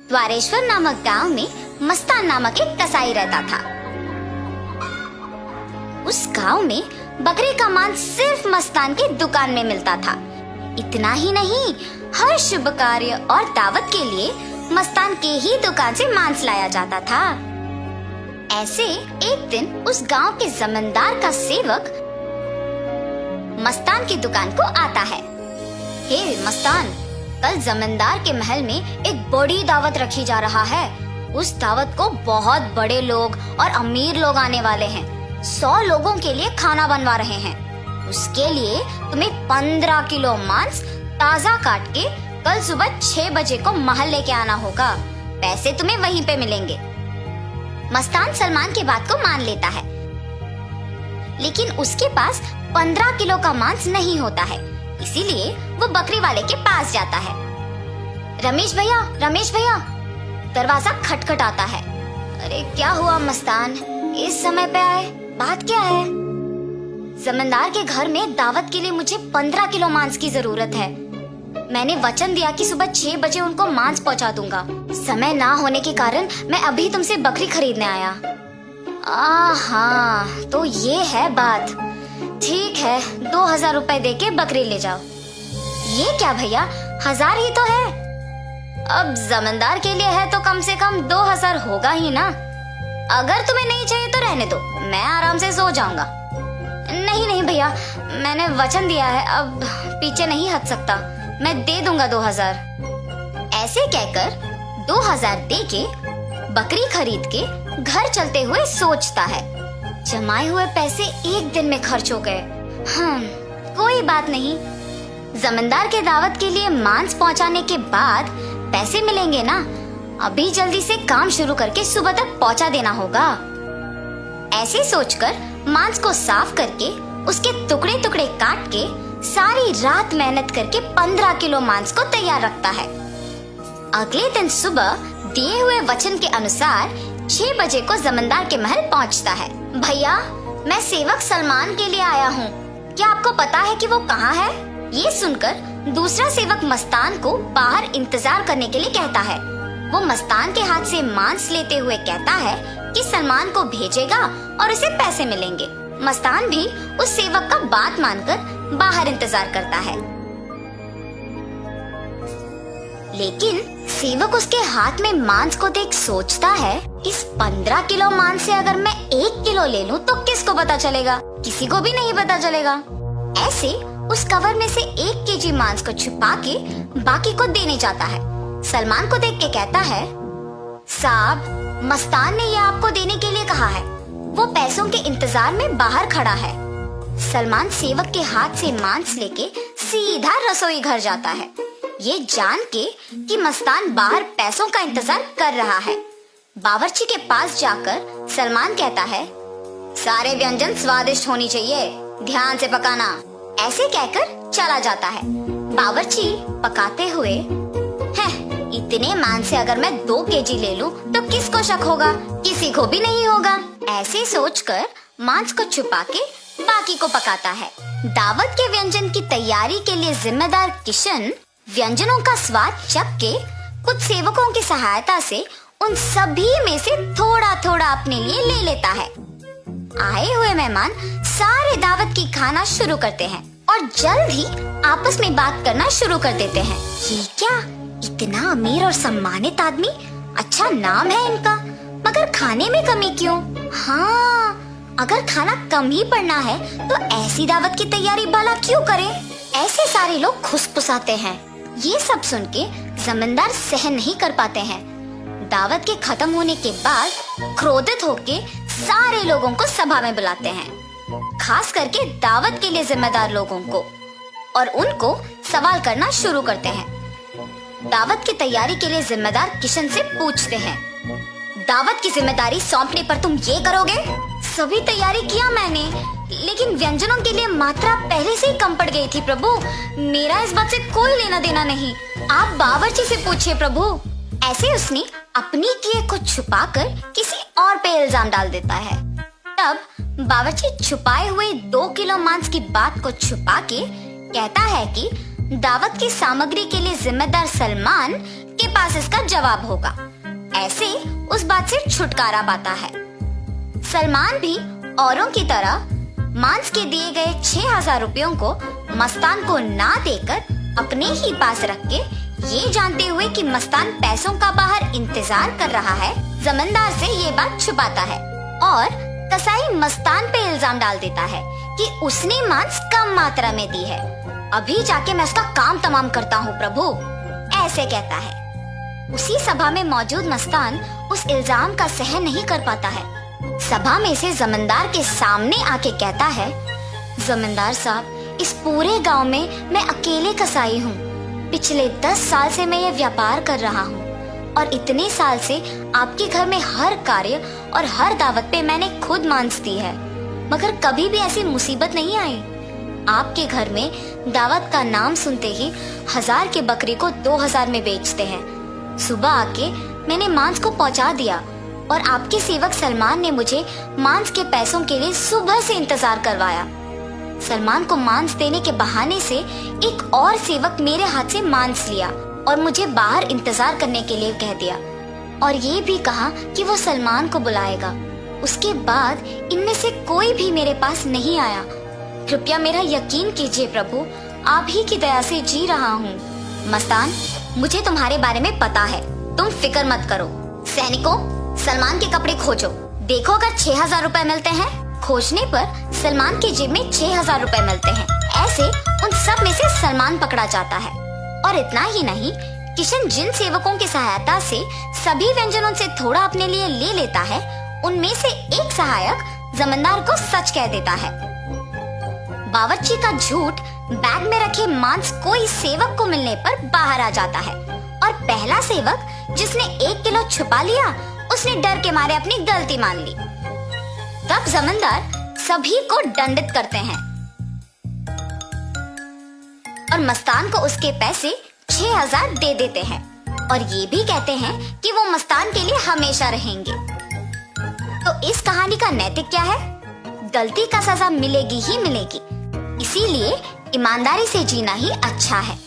द्वारेश्वर नामक गांव में मस्तान नामक एक कसाई रहता था। उस गांव में बकरे का मांस सिर्फ मस्तान की दुकान में मिलता था। इतना ही नहीं, हर शुभ कार्य और दावत के लिए मस्तान के ही दुकान से मांस लाया जाता था। ऐसे एक दिन उस गांव के जमींदार का सेवक मस्तान की दुकान को आता है। हे मस्तान, कल जमींदार के महल में एक बड़ी दावत रखी जा रहा है। उस दावत को बहुत बड़े लोग और अमीर लोग आने वाले हैं। 100 लोगों के लिए खाना बनवा रहे हैं। उसके लिए तुम्हें 15 किलो मांस ताजा काट के कल सुबह 6 बजे को महल लेके आना होगा। पैसे तुम्हें वहीं पे मिलेंगे। मस्तान सलमान की बात को मान लेता है, लेकिन उसके पास 15 किलो का मांस नहीं होता है। इसीलिए वो बकरी वाले के पास जाता है। रमेश भैया, दरवाजा खटखटाता है। अरे क्या हुआ मस्तान, इस समय पे आए, बात क्या है? जमींदार के घर में दावत के लिए मुझे 15 किलो मांस की जरूरत है। मैंने वचन दिया कि सुबह 6 बजे उनको मांस पहुंचा दूंगा। समय ना होने के कारण मैं अभी तुमसे बकरी खरीदने आया। हाँ, तो ये है बात। ठीक है, 2000 रुपए दे के बकरी ले जाओ। ये क्या भैया, 1000 ही तो है। अब जमींदार के लिए है तो कम से कम 2000 होगा ही ना। अगर तुम्हें नहीं चाहिए तो रहने दो, मैं आराम से सो जाऊंगा। नहीं भैया, मैंने वचन दिया है, अब पीछे नहीं हट सकता। मैं दे दूंगा 2000। ऐसे कहकर 2000 दे के बकरी खरीद के घर चलते हुए सोचता है, जमाए हुए पैसे एक दिन में खर्च हो गए। कोई बात नहीं, जमींदार के दावत के लिए मांस पहुंचाने के बाद पैसे मिलेंगे ना। अभी जल्दी से काम शुरू करके सुबह तक पहुंचा देना होगा। ऐसे सोचकर मांस को साफ करके उसके टुकड़े टुकड़े काट के सारी रात मेहनत करके 15 किलो मांस को तैयार रखता है। अगले दिन सुबह दिए हुए वचन के अनुसार 6 बजे को जमींदार के महल पहुंचता है। भैया, मैं सेवक सलमान के लिए आया हूँ। क्या आपको पता है कि वो कहाँ है? ये सुनकर दूसरा सेवक मस्तान को बाहर इंतजार करने के लिए कहता है। वो मस्तान के हाथ से मांस लेते हुए कहता है कि सलमान को भेजेगा और उसे पैसे मिलेंगे। मस्तान भी उस सेवक का बात मानकर बाहर इंतजार करता है, लेकिन सेवक उसके हाथ में मांस को देख सोचता है, इस 15 किलो मांस से अगर मैं 1 किलो ले लूं तो किसको पता चलेगा? किसी को भी नहीं पता चलेगा। ऐसे उस कवर में से 1 केजी मांस को छुपा के बाकी को देने जाता है। सलमान को देख के कहता है, साहब, मस्तान ने यह आपको देने के लिए कहा है। वो पैसों के इंतजार में बाहर खड़ा है। सलमान सेवक के हाथ से मांस लेके सीधा रसोई घर जाता है, ये जान के कि मस्तान बाहर पैसों का इंतजार कर रहा है। बावर्ची के पास जाकर सलमान कहता है, सारे व्यंजन स्वादिष्ट होनी चाहिए, ध्यान से पकाना। ऐसे कहकर चला जाता है। बावर्ची पकाते हुए, इतने मांस से अगर मैं 2 केजी ले लूं तो किसको शक होगा? किसी को भी नहीं होगा। ऐसे सोचकर मांस को छुपा के बाकी को पकाता है। दावत के व्यंजन की तैयारी के लिए जिम्मेदार किशन व्यंजनों का स्वाद चख के कुछ सेवकों की सहायता से उन सभी में से थोड़ा थोड़ा अपने लिए ले लेता है। आए हुए मेहमान सारे दावत की खाना शुरू करते हैं और जल्द ही आपस में बात करना शुरू कर देते हैं। ये क्या, इतना अमीर और सम्मानित आदमी, अच्छा नाम है इनका, मगर खाने में कमी क्यों? हाँ, अगर खाना कम ही पड़ना है तो ऐसी दावत की तैयारी भला क्यों करें? ऐसे सारे लोग खुसफुसाते हैं। ये सब सुन के जमींदार सहन नहीं कर पाते हैं। दावत के खत्म होने के बाद क्रोधित होके सारे लोगों को सभा में बुलाते हैं, खास करके दावत के लिए जिम्मेदार लोगों को, और उनको सवाल करना शुरू करते हैं। दावत की तैयारी के लिए जिम्मेदार किशन से पूछते हैं, दावत की जिम्मेदारी सौंपने पर तुम ये करोगे? सभी तैयारी किया मैंने, लेकिन व्यंजनों के लिए मात्रा पहले से ही कम पड़ गई थी प्रभु। मेरा इस बात से कोई लेना देना नहीं, आप बावर्ची से पूछिए प्रभु। ऐसे उसने अपनी किए को छुपाकर किसी और पे इल्जाम डाल देता है। तब बावर्ची छुपाए हुए 2 किलो मांस की बात को छुपा के कहता है कि दावत की सामग्री के लिए जिम्मेदार सलमान के पास इसका जवाब होगा। ऐसे उस बात से छुटकारा पाता है। सलमान भी औरों की तरह मांस के दिए गए 6,000 रुपयों को मस्तान को ना देकर अपने ही पास रख के, ये जानते हुए कि मस्तान पैसों का बाहर इंतजार कर रहा है, जमींदार से ये बात छुपाता है और कसाई मस्तान पे इल्जाम डाल देता है कि उसने मांस कम मात्रा में दी है। अभी जाके मैं उसका काम तमाम करता हूँ प्रभु, ऐसे कहता है। उसी सभा में मौजूद मस्तान उस इल्जाम का सहन नहीं कर पाता है। सभा में से जमींदार के सामने आके कहता है, जमींदार साहब, इस पूरे गांव में मैं अकेले कसाई हूँ। पिछले 10 साल से मैं ये व्यापार कर रहा हूँ और इतने साल से आपके घर में हर कार्य और हर दावत पे मैंने खुद मांस दी है, मगर कभी भी ऐसी मुसीबत नहीं आई। आपके घर में दावत का नाम सुनते ही 1000 के बकरी को 2000 में बेचते हैं। सुबह आके मैंने मांस को पहुंचा दिया और आपके सेवक सलमान ने मुझे मांस के पैसों के लिए सुबह से इंतजार करवाया। सलमान को मांस देने के बहाने से एक और सेवक मेरे हाथ से मांस लिया और मुझे बाहर इंतजार करने के लिए कह दिया और ये भी कहा कि वो सलमान को बुलाएगा। उसके बाद इनमें से कोई भी मेरे पास नहीं आया। कृपया मेरा यकीन कीजिए प्रभु, आप ही की दया से जी रहा हूँ। मस्तान, मुझे तुम्हारे बारे में पता है, तुम फिक्र मत करो। सैनिकों, सलमान के कपड़े खोजो, देखो अगर 6,000 रुपए मिलते हैं। खोजने पर सलमान की जेब में 6,000 रुपए मिलते हैं। ऐसे उन सब में से सलमान पकड़ा जाता है। और इतना ही नहीं, किशन जिन सेवकों की सहायता से सभी व्यंजनों से थोड़ा अपने लिए ले लेता है, उनमें से एक सहायक जमींदार को सच कह देता है। बावर्ची का झूठ बैग में रखे मांस कोई सेवक को मिलने पर बाहर आ जाता है और पहला सेवक जिसने 1 किलो छुपा लिया, उसने डर के मारे अपनी गलती मान ली। तब जमींदार सभी को दंडित करते हैं और मस्तान को उसके पैसे 6,000 दे देते हैं और ये भी कहते हैं कि वो मस्तान के लिए हमेशा रहेंगे। तो इस कहानी का नैतिक क्या है? गलती का सजा मिलेगी ही मिलेगी, इसीलिए ईमानदारी से जीना ही अच्छा है।